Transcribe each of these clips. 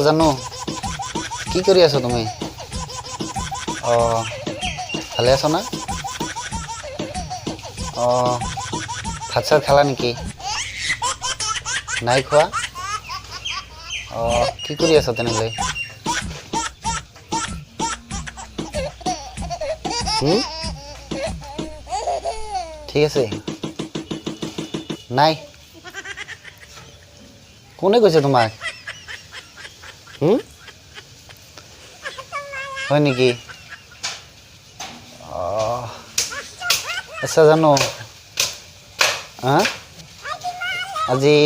জানো কি কৰি আছো তুমি? ভালে আছো না? ভাত চাত খালা নেকি? নাই খোৱা? কি কৰি আছা তেনেহ'লে? ঠিক আছে। নাই কোনে কৈছে তোমাক? হয় নেকি? আচ্ছা জানো আজি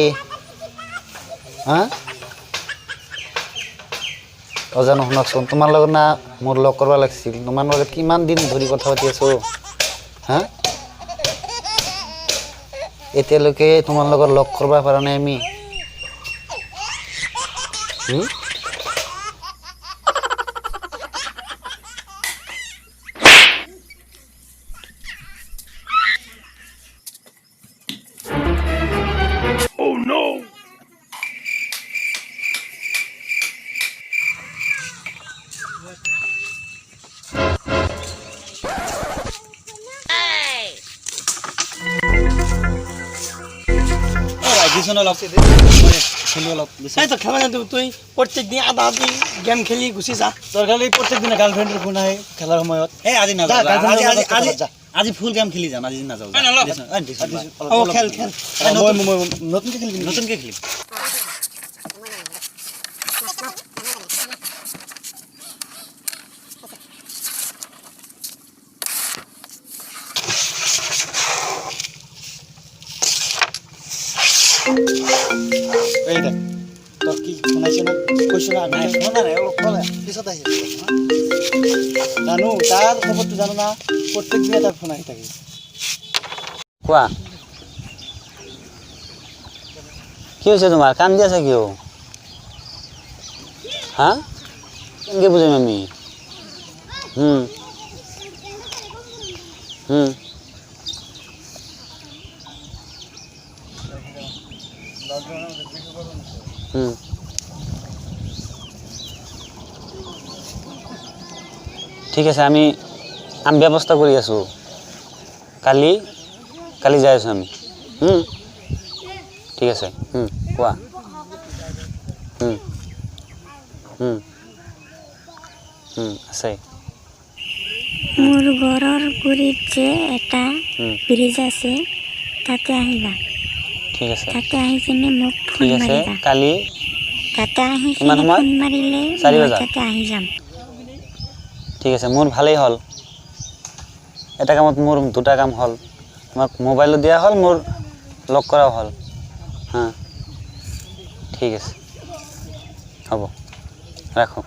জানো শুনকচোন, তোমাৰ লগত না মোৰ লগ কৰিব লাগিছিল। তোমাৰ লগত কিমান দিন ধৰি কথা পাতি আছো এতিয়ালৈকে তোমাৰ লগত লগ কৰিব পৰা নাই আমি। प्रत्येक दिन आधा आधी गेम खेली गुसी जा खाली प्रत्येक दिन गार्लफ्रेंडर फोन आए खेलार समय আজি নাযাওঁ আজি ফুল গেম খেলি যাম আজি নাযাওঁ खेल खेल নতুনকে খেলিম এই দেখ তোর কি শোনাইছে না কইছ না নাই শোনা নাই অলপ বলে পিছত আহি জানো তার খবর তো জানো না প্রত্যেক দিন তার ফোন আহি থাকে কোৱা কি হৈছে তোমাৰ? কান্দি আছা কিয়? কেনেকৈ বুজিম আমি? ঠিক আছে, আমি ব্যৱস্থা কৰি আছো। কালি যাই আছো আমি। ঠিক আছে। কোৱা আছে। মোৰ ঘৰৰ গুৰিত যে এটা ব্ৰিজ আছে তাতে আহিবা। ঠিক আছে। তাতে আহি কিনে মোক ফোন মাৰিবা। কালি তাতে আহি কিনে ফোন মাৰিলে মই তাতে আহি যাম। ঠিক আছে, মোৰ ভালেই হ'ল। এটা কামত মোৰ দুটা কাম হ'ল। তোমাক মোবাইলো দিয়া হ'ল, মোৰ লগ কৰাও হ'ল। ঠিক আছে, হ'ব ৰাখো।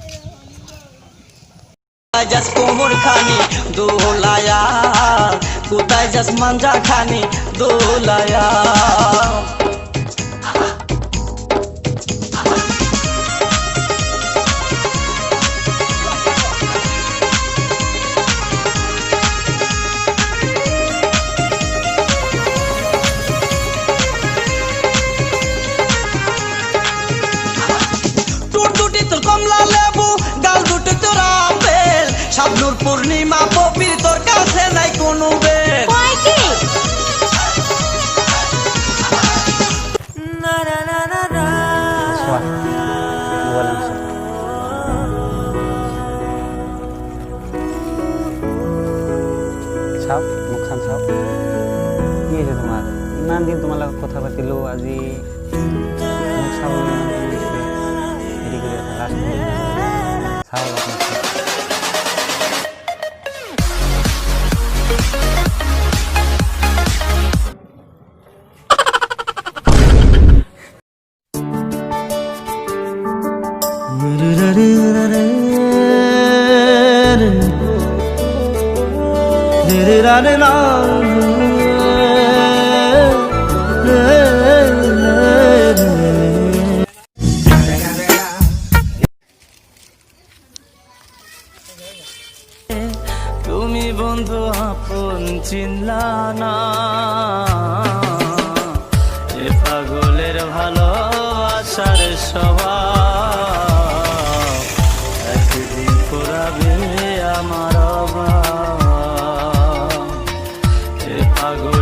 जास कोमर खानी दोलाया कुताय जास मांजा खानी दोलाया टूट टूटी तो कमला लेबू गाल दुटी तो रापेल शाबनूर पूर्णिमा पपिर तोर काছে নাই কোনো বেল কই কি না না না না না চাও মুখখন চাও কি হৈছে তোমাৰ? ইমান দিন তোমাৰ লগত কথা পাতিলো, আজি মুখ চাবলৈ হেৰি কৰি আছা লাষ্ট চাও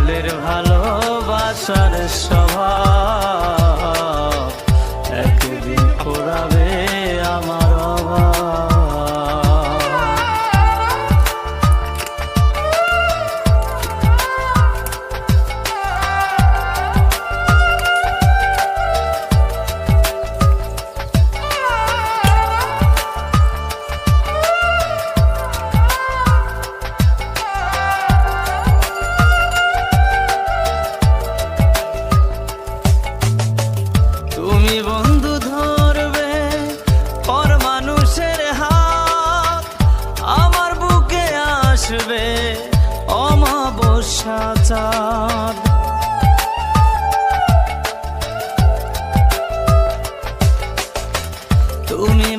ফুলের ভালোবাসার স্বভাব একদিন পোড়াবে আমার অভাব। তুমি বন্ধু ধরবে পর মানুষের হাত, আমার বুকে আসবে অমাবস্যা চাঁদ। তুমি